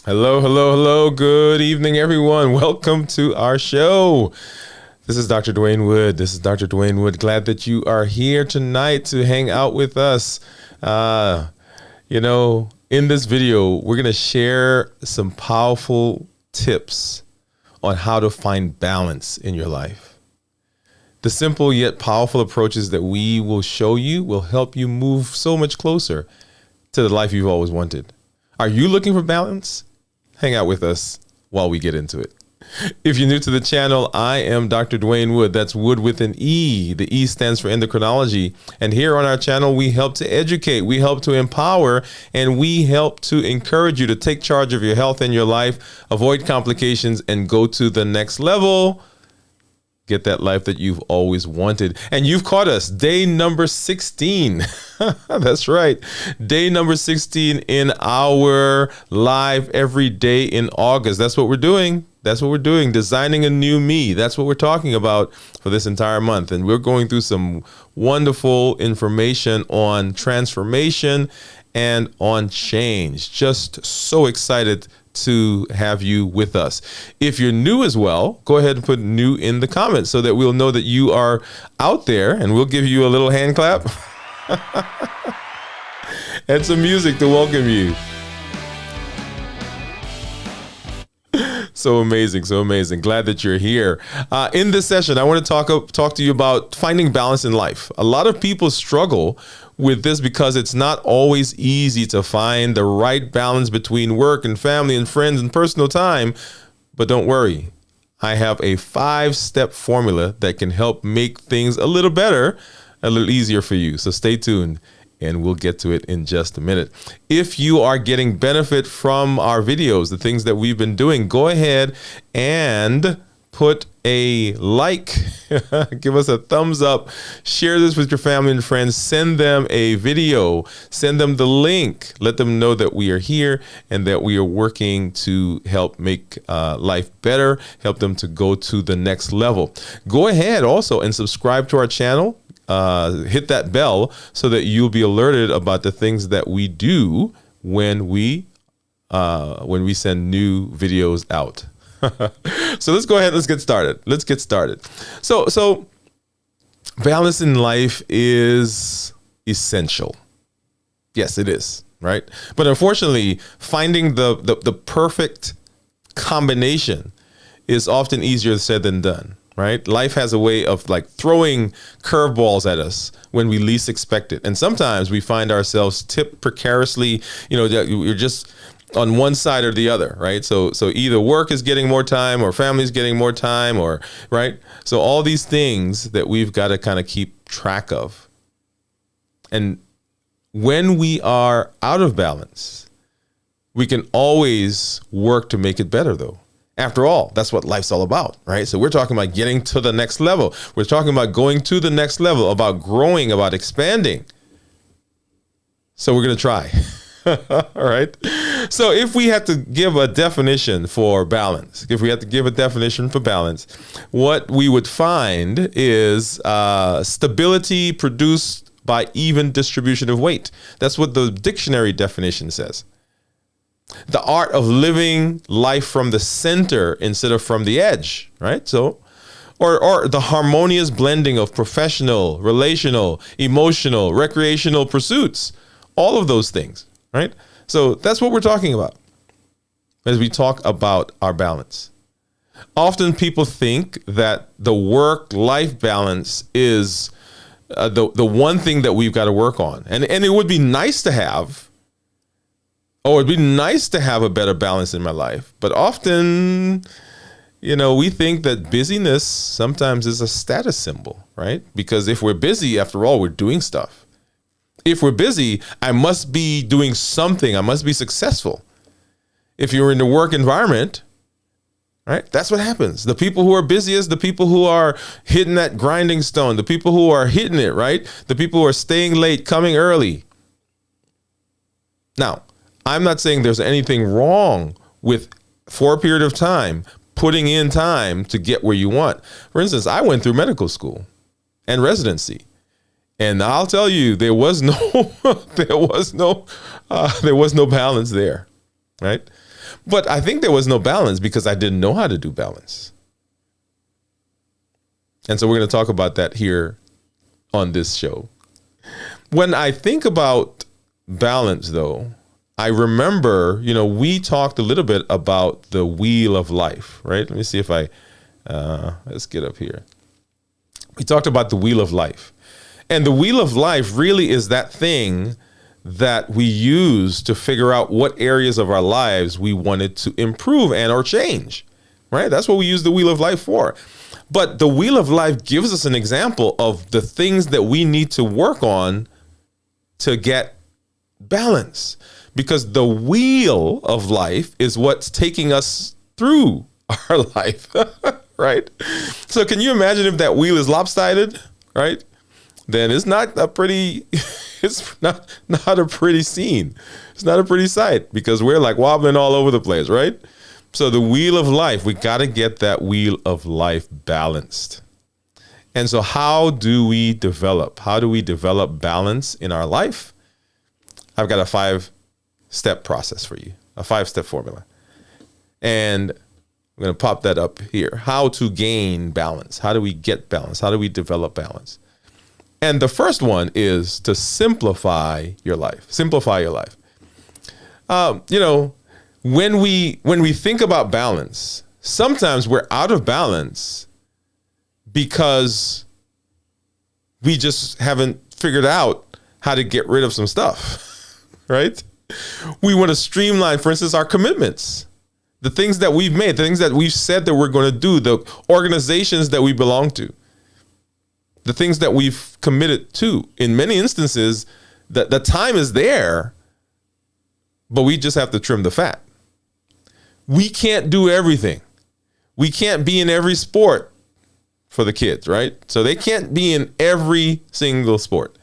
Hello, hello, hello. Good evening, everyone. Welcome to our show. This is Dr. Dwayne Wood. Glad that you are here tonight to hang out with us. In this video, we're going to share some powerful tips on how to find balance in your life. The simple yet powerful approaches that we will show you will help you move so much closer to the life you've always wanted. Are you looking for balance? Hang out with us while we get into it. If you're new to the channel, I am Dr. Dwayne Wood. That's Wood with an E. The E stands for endocrinology. And here on our channel, we help to educate, we help to empower, and we help to encourage you to take charge of your health and your life, avoid complications, and go to the next level. Get that life that you've always wanted. And you've caught us, day number 16. That's right. Day number 16 in our live every day in August. That's what we're doing. Designing a new me. That's what we're talking about for this entire month. And we're going through some wonderful information on transformation and on change. Just so excited to have you with us. If you're new as well, go ahead and put new in the comments so that we'll know that you are out there, and we'll give you a little hand clap and some music to welcome you. So amazing. Glad that you're here. In this session, I want to talk to you about finding balance in life. A lot of people struggle with this because it's not always easy to find the right balance between work and family and friends and personal time. But don't worry. I have a 5-step formula that can help make things a little better, a little easier for you. So stay tuned, and we'll get to it in just a minute. If you are getting benefit from our videos, the things that we've been doing, go ahead and put a like, give us a thumbs up, share this with your family and friends, send them a video, send them the link, let them know that we are here and that we are working to help make life better, help them to go to the next level. Go ahead also and subscribe to our channel. Hit that bell so that you'll be alerted about the things that we do when we send new videos out. So let's go ahead. Let's get started. So balance in life is essential. Yes, it is. Right. But unfortunately, finding the perfect combination is often easier said than done. Right? Life has a way of like throwing curveballs at us when we least expect it. And sometimes we find ourselves tipped precariously, you're just on one side or the other, right? So either work is getting more time or family is getting more time, or right? So all these things that we've got to kind of keep track of. And when we are out of balance, we can always work to make it better though. After all, that's what life's all about, right? So we're talking about getting to the next level. We're talking about going to the next level, about growing, about expanding. So we're going to try. All right. So if we had to give a definition for balance, what we would find is stability produced by even distribution of weight. That's what the dictionary definition says. The art of living life from the center instead of from the edge, right? So, or the harmonious blending of professional, relational, emotional, recreational pursuits, all of those things, right? So that's what we're talking about as we talk about our balance. Often people think that the work-life balance is the one thing that we've got to work on. And it would be nice to have, it'd be nice to have a better balance in my life. But often, we think that busyness sometimes is a status symbol, right? Because if we're busy, after all, we're doing stuff. If we're busy, I must be doing something. I must be successful. If you're in the work environment, right, that's what happens. The people who are busiest, the people who are hitting that grinding stone, the people who are hitting it, right? The people who are staying late, coming early. Now, I'm not saying there's anything wrong with, for a period of time, putting in time to get where you want. For instance, I went through medical school and residency. And I'll tell you, there was no balance there. right? But I think there was no balance because I didn't know how to do balance. And so we're going to talk about that here on this show. When I think about balance, though, I remember, we talked a little bit about the wheel of life, right? Let me see if let's get up here. We talked about the wheel of life. And the wheel of life really is that thing that we use to figure out what areas of our lives we wanted to improve and or change, right? That's what we use the wheel of life for. But the wheel of life gives us an example of the things that we need to work on to get balance, because the wheel of life is what's taking us through our life, right? So can you imagine if that wheel is lopsided, right? Then it's not a pretty, it's not a pretty scene. It's not a pretty sight because we're like wobbling all over the place, right? So the wheel of life, we got to get that wheel of life balanced. And so how do we develop balance in our life? I've got a 5-step process for you, a 5-step formula. And I'm going to pop that up here. How to gain balance. How do we get balance? How do we develop balance? And the first one is to simplify your life. Simplify your life. When we think about balance, sometimes we're out of balance because we just haven't figured out how to get rid of some stuff, right? We want to streamline, for instance, our commitments, the things that we've made, the things that we've said that we're going to do, the organizations that we belong to, the things that we've committed to. In many instances, the time is there, but we just have to trim the fat. We can't do everything. We can't be in every sport for the kids, right? So they can't be in every single sport.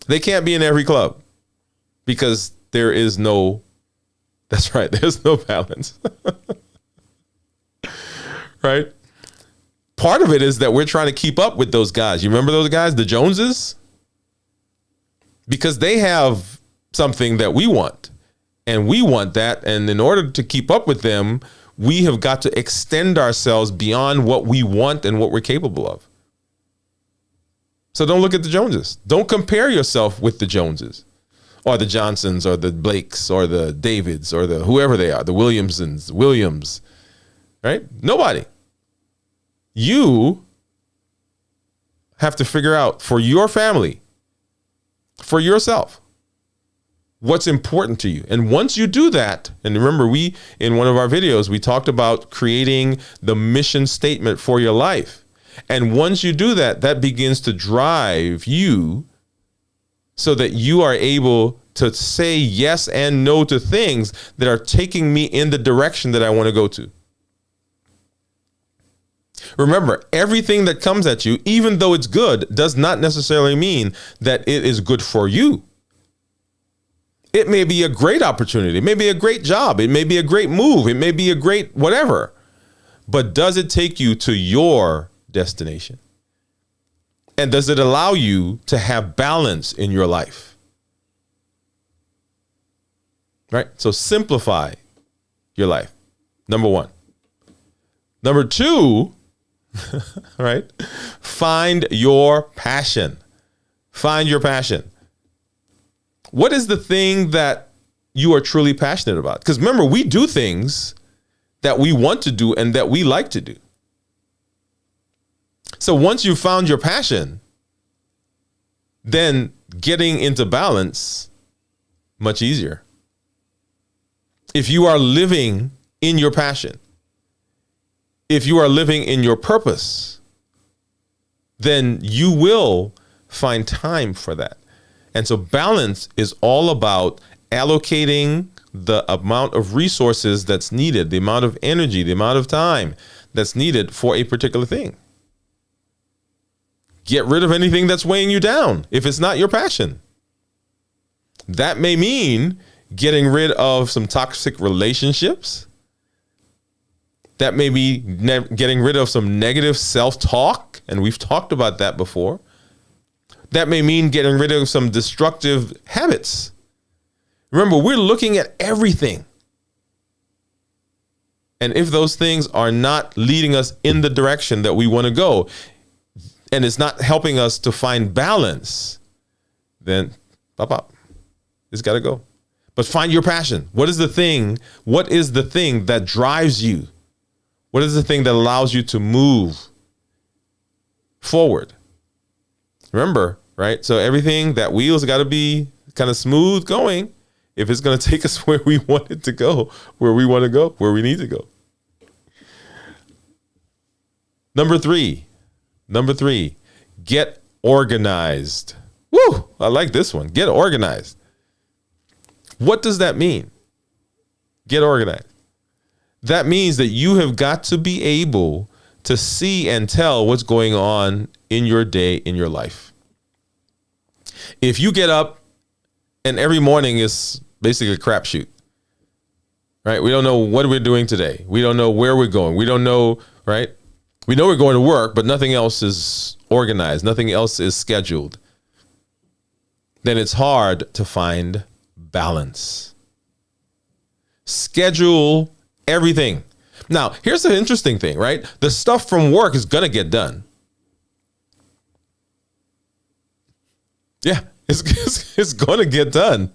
They can't be in every club because there's no balance. Right? Part of it is that we're trying to keep up with those guys. You remember those guys, the Joneses? Because they have something that we want. And we want that. And in order to keep up with them, we have got to extend ourselves beyond what we want and what we're capable of. So don't look at the Joneses. Don't compare yourself with the Joneses or the Johnsons or the Blakes or the Davids or the whoever they are, the Williams, right? Nobody. You have to figure out for your family, for yourself, what's important to you. And once you do that, and remember, in one of our videos, we talked about creating the mission statement for your life. And once you do that, that begins to drive you so that you are able to say yes and no to things that are taking me in the direction that I want to go to. Remember, everything that comes at you, even though it's good, does not necessarily mean that it is good for you. It may be a great opportunity. It may be a great job. It may be a great move. It may be a great whatever. But does it take you to your destination? And does it allow you to have balance in your life? Right? So simplify your life. Number one. Number two, right? Find your passion. Find your passion. What is the thing that you are truly passionate about? Because remember, we do things that we want to do and that we like to do. So once you've found your passion, then getting into balance, much easier. If you are living in your passion, if you are living in your purpose, then you will find time for that. And so balance is all about allocating the amount of resources that's needed, the amount of energy, the amount of time that's needed for a particular thing. Get rid of anything that's weighing you down if it's not your passion. That may mean getting rid of some toxic relationships. That may be getting rid of some negative self-talk, and we've talked about that before. That may mean getting rid of some destructive habits. Remember, we're looking at everything. And if those things are not leading us in the direction that we want to go, and it's not helping us to find balance, then pop. It's got to go. But find your passion. What is the thing? What is the thing that drives you? What is the thing that allows you to move forward? Remember, right? So everything, that wheel's got to be kind of smooth going if it's going to take us where we want it to go, where we want to go, where we need to go. Number three, get organized. Woo! I like this one. Get organized. What does that mean? Get organized. That means that you have got to be able to see and tell what's going on in your day, in your life. If you get up and every morning is basically a crapshoot, right? We don't know what we're doing today. We don't know where we're going. We don't know, right? We know we're going to work, but nothing else is organized. Nothing else is scheduled. Then it's hard to find balance. Schedule everything. Now, here's the interesting thing, right? The stuff from work is going to get done. Yeah, it's going to get done.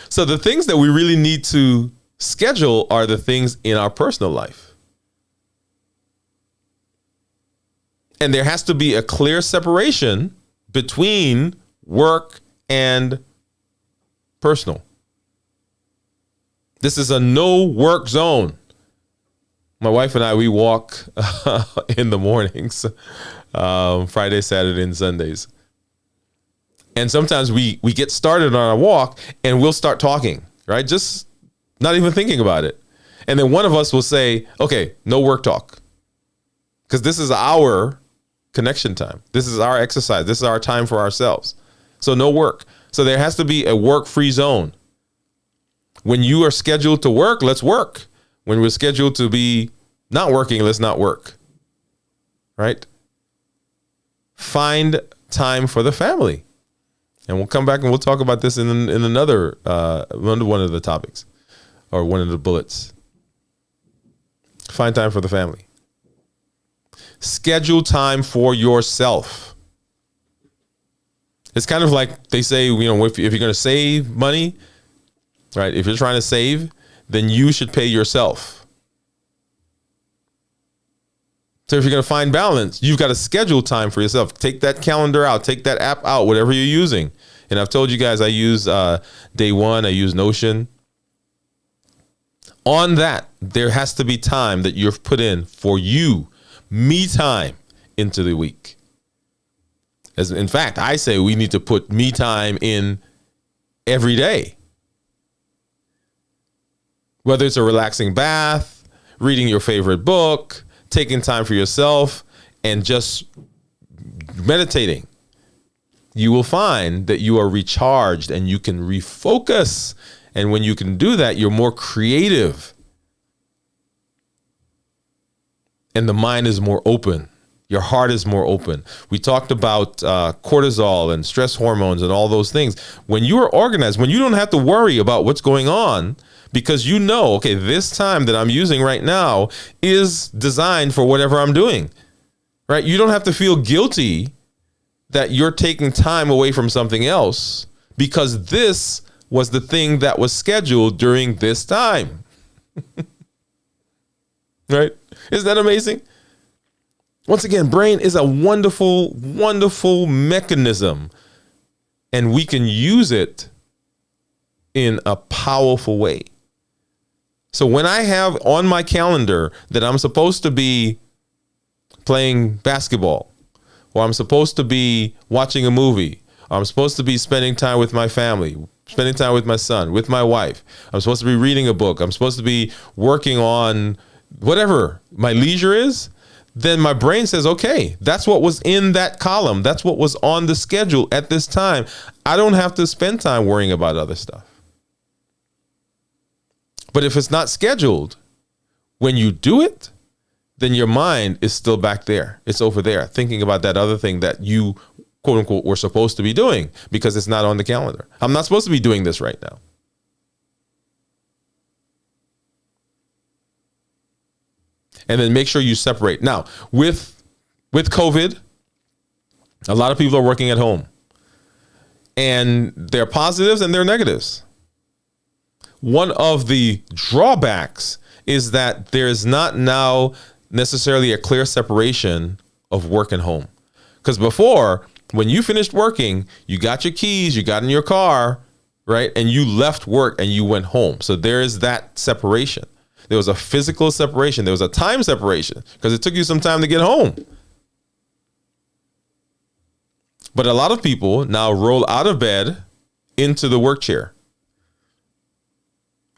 So the things that we really need to schedule are the things in our personal life. And there has to be a clear separation between work and personal. This is a no work zone. My wife and I, we walk in the mornings, Friday, Saturday, and Sundays. And sometimes we get started on our walk and we'll start talking, right? Just not even thinking about it. And then one of us will say, okay, no work talk. Because this is our connection time. This is our exercise. This is our time for ourselves. So no work. So there has to be a work-free zone. When you are scheduled to work, let's work. When we're scheduled to be not working, let's not work. Right? Find time for the family. And we'll come back and we'll talk about this in another one of the topics or one of the bullets. Find time for the family. Schedule time for yourself. It's kind of like they say, if you're going to save money, right? If you're trying to save, then you should pay yourself. So if you're going to find balance, you've got to schedule time for yourself. Take that calendar out, take that app out, whatever you're using. And I've told you guys, I use Day One, I use Notion. On that, there has to be time that you've put in for you, me time into the week. As in fact, I say we need to put me time in every day. Whether it's a relaxing bath, reading your favorite book, taking time for yourself, and just meditating, you will find that you are recharged and you can refocus. And when you can do that, you're more creative. And the mind is more open. Your heart is more open. We talked about cortisol and stress hormones and all those things. When you are organized, when you don't have to worry about what's going on, because you know, okay, this time that I'm using right now is designed for whatever I'm doing, right? You don't have to feel guilty that you're taking time away from something else because this was the thing that was scheduled during this time. Right? Isn't that amazing? Once again, brain is a wonderful, wonderful mechanism, and we can use it in a powerful way. So when I have on my calendar that I'm supposed to be playing basketball, or I'm supposed to be watching a movie, or I'm supposed to be spending time with my family, spending time with my son, with my wife, I'm supposed to be reading a book, I'm supposed to be working on whatever my leisure is, then my brain says, okay, that's what was in that column. That's what was on the schedule at this time. I don't have to spend time worrying about other stuff. But if it's not scheduled, when you do it, then your mind is still back there. It's over there thinking about that other thing that you, quote unquote, were supposed to be doing because it's not on the calendar. I'm not supposed to be doing this right now. And then make sure you separate. Now, with COVID, a lot of people are working at home. And there are positives and there are negatives. One of the drawbacks is that there is not now necessarily a clear separation of work and home. Because before, when you finished working, you got your keys, you got in your car, right? And you left work and you went home. So there is that separation. There was a physical separation. There was a time separation because it took you some time to get home. But a lot of people now roll out of bed into the work chair.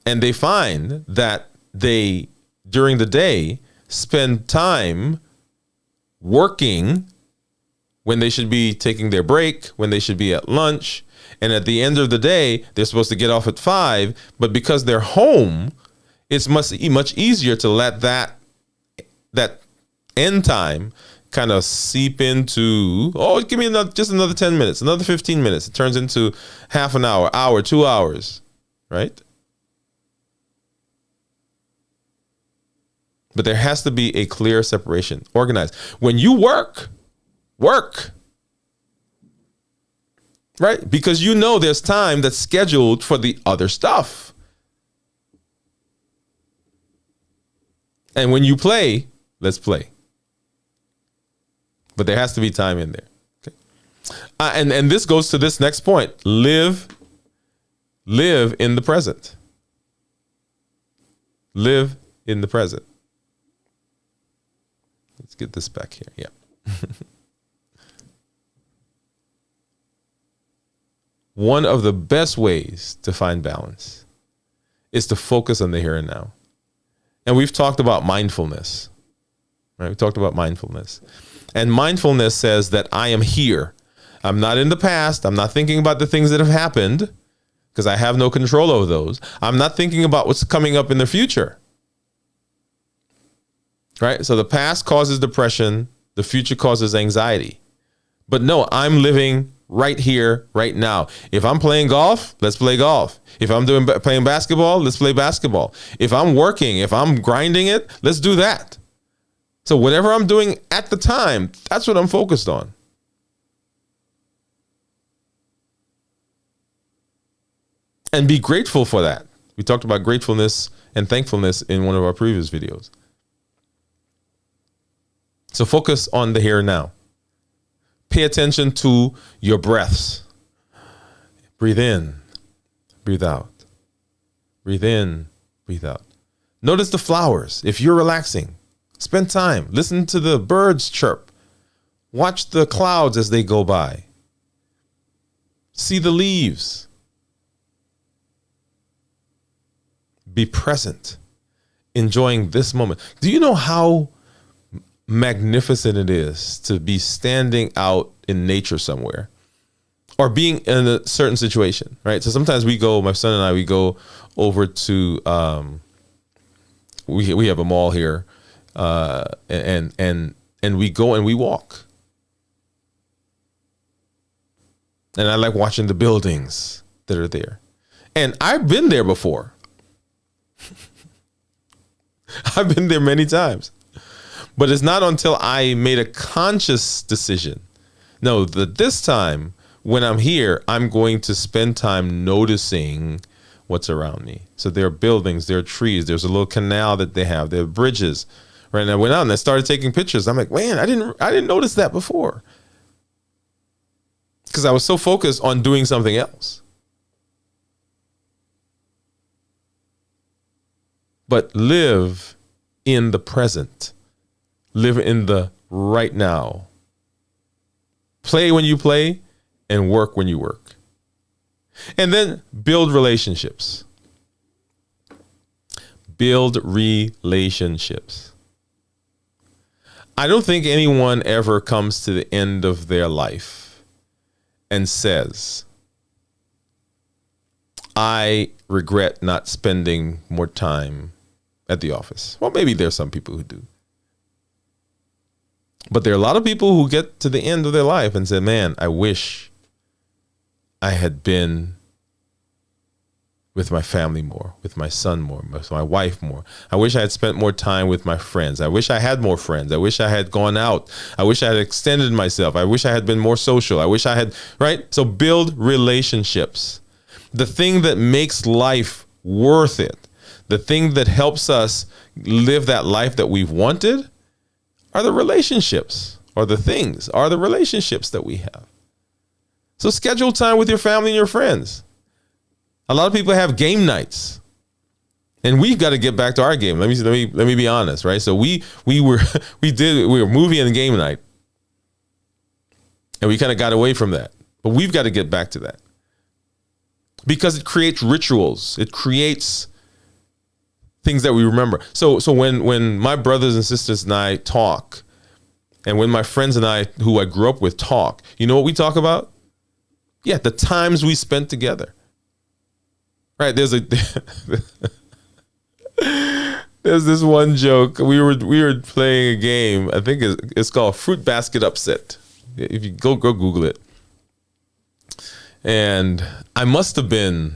And they find that they, during the day, spend time working when they should be taking their break, when they should be at lunch. And at the end of the day, they're supposed to get off at 5. But because they're home, it's much easier to let that end time kind of seep into, give me just another 10 minutes, another 15 minutes. It turns into half an hour, 2 hours, right? But there has to be a clear separation, organized. When you work, right? Because you know there's time that's scheduled for the other stuff. And when you play, let's play. But there has to be time in there. Okay. And this goes to this next point. Live in the present. Live in the present. Let's get this back here. Yeah. One of the best ways to find balance is to focus on the here and now. And we've talked about mindfulness. Right? We talked about mindfulness. And mindfulness says that I am here. I'm not in the past. I'm not thinking about the things that have happened because I have no control over those. I'm not thinking about what's coming up in the future. Right? So the past causes depression. The future causes anxiety. But no, I'm living right here, right now. If I'm playing golf, let's play golf. If I'm playing basketball, let's play basketball. If I'm working, if I'm grinding it, let's do that. So whatever I'm doing at the time, that's what I'm focused on. And be grateful for that. We talked about gratefulness and thankfulness in one of our previous videos. So focus on the here and now. Pay attention to your breaths. Breathe in, breathe out. Breathe in, breathe out. Notice the flowers. If you're relaxing, spend time. Listen to the birds chirp. Watch the clouds as they go by. See the leaves. Be present, enjoying this moment. Do you know how magnificent it is to be standing out in nature somewhere or being in a certain situation, right? So sometimes my son and I, we go over to, we have a mall here, and we go and we walk. And I like watching the buildings that are there. And I've been there before. I've been there many times. But it's not until I made a conscious decision. No, that this time when I'm here, I'm going to spend time noticing what's around me. So there are buildings, there are trees, there's a little canal that they have, there are bridges. Right, and I went out and I started taking pictures. I'm like, man, I didn't notice that before. Because I was so focused on doing something else. But live in the present. Live in the right now. Play when you play and work when you work. And then build relationships. Build relationships. I don't think anyone ever comes to the end of their life and says, I regret not spending more time at the office. Well, maybe there's some people who do. But there are a lot of people who get to the end of their life and say, man, I wish I had been with my family more, with my son more, with my wife more. I wish I had spent more time with my friends. I wish I had more friends. I wish I had gone out. I wish I had extended myself. I wish I had been more social. I wish I had, right? So build relationships. The thing that makes life worth it, the thing that helps us live that life that we've wanted are the relationships, or the things are the relationships that we have. So schedule time with your family and your friends. A lot of people have game nights, and we've got to get back to our game. Let me be honest, right? So we were movie and game night, and we kind of got away from that. But we've got to get back to that because it creates rituals. It creates things that we remember. So when my brothers and sisters and I talk, and when my friends and I, who I grew up with, talk, you know what we talk about? Yeah, the times we spent together. Right, there's this one joke. We were playing a game. I think it's called Fruit Basket Upset. If you go Google it. And I must have been,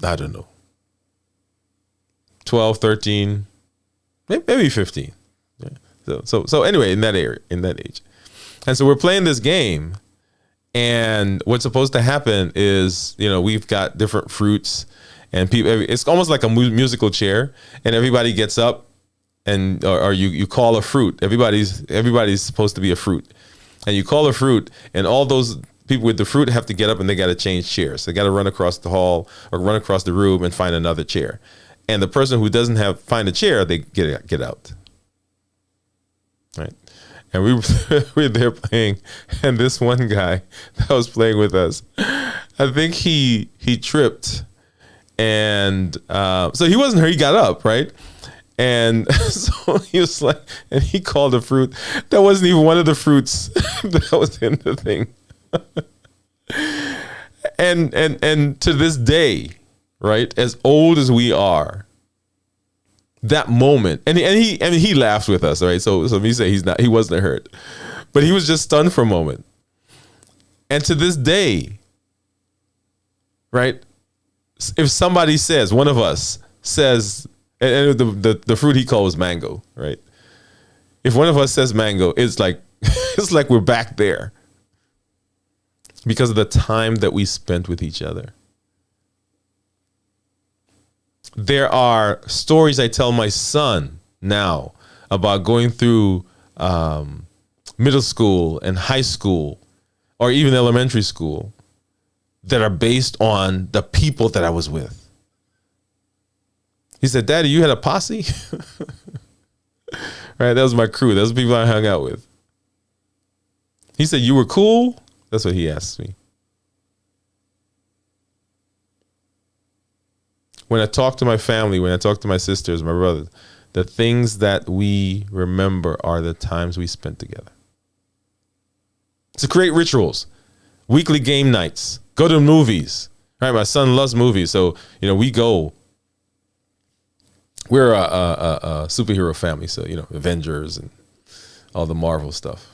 I don't know, 12, 13, maybe 15. Yeah. So anyway, in that age. And so we're playing this game, and what's supposed to happen is, we've got different fruits, and people, it's almost like a musical chair, and everybody gets up, and or you call a fruit. Everybody's supposed to be a fruit, and you call a fruit, and all those people with the fruit have to get up, and they got to change chairs. They got to run across the hall or run across the room and find another chair. And the person who doesn't find a chair, they get out. Right. And we were there playing, and this one guy that was playing with us, I think he tripped, and so he wasn't hurt. He got up, right? And so he was like, and he called a fruit that wasn't even one of the fruits that was in the thing. and to this day, right, as old as we are, that moment, and he laughed with us, right? So me say he wasn't hurt, but he was just stunned for a moment. And to this day, right, if somebody says, one of us says, and the fruit he calls mango, right? If one of us says mango, it's like we're back there because of the time that we spent with each other. There are stories I tell my son now about going through middle school and high school, or even elementary school, that are based on the people that I was with. He said, "Daddy, you had a posse?" Right, that was my crew. Those people I hung out with. He said, "You were cool?" That's what he asked me. When I talk to my family, when I talk to my sisters, my brothers, the things that we remember are the times we spent together. To create rituals, weekly game nights, go to movies. Right, my son loves movies, so we go. We're a superhero family, so Avengers and all the Marvel stuff.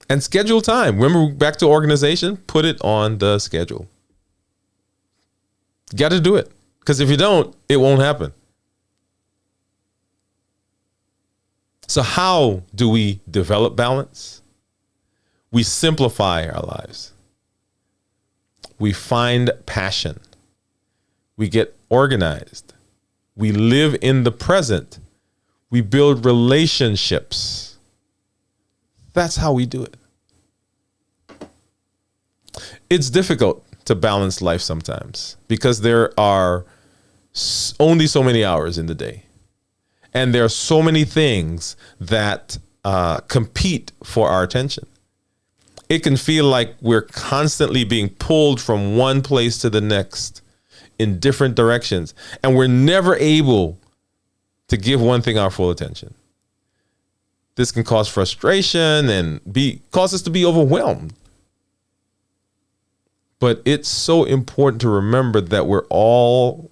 And schedule time. Remember, back to organization, put it on the schedule. Got to do it, because if you don't, it won't happen. So how do we develop balance? We simplify our lives. We find passion. We get organized. We live in the present. We build relationships. That's how we do it. It's difficult to balance life sometimes because there are only so many hours in the day. And there are so many things that compete for our attention. It can feel like we're constantly being pulled from one place to the next in different directions, and we're never able to give one thing our full attention. This can cause frustration and cause us to be overwhelmed. But it's so important to remember that we're all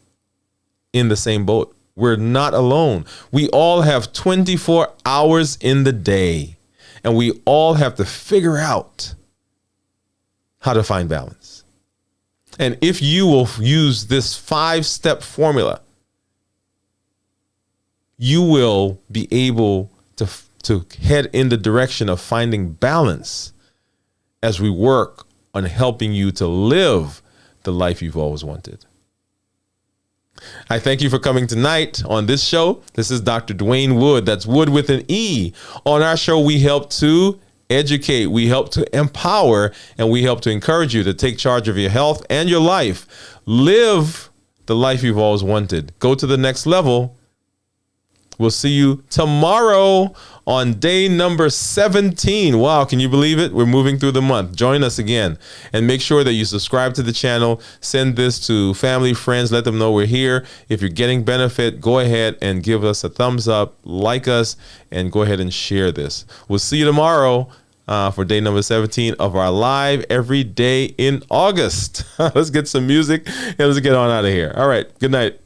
in the same boat. We're not alone. We all have 24 hours in the day, and we all have to figure out how to find balance. And if you will use this 5-step formula, you will be able to head in the direction of finding balance as we work on helping you to live the life you've always wanted. I thank you for coming tonight on this show. This is Dr. Dwayne Wood. That's Wood with an E. On our show, we help to educate, we help to empower, and we help to encourage you to take charge of your health and your life. Live the life you've always wanted. Go to the next level. We'll see you tomorrow on day number 17. Wow, can you believe it? We're moving through the month. Join us again. And make sure that you subscribe to the channel. Send this to family, friends. Let them know we're here. If you're getting benefit, go ahead and give us a thumbs up, like us, and go ahead and share this. We'll see you tomorrow for day number 17 of our live every day in August. Let's get some music and let's get on out of here. All right. Good night.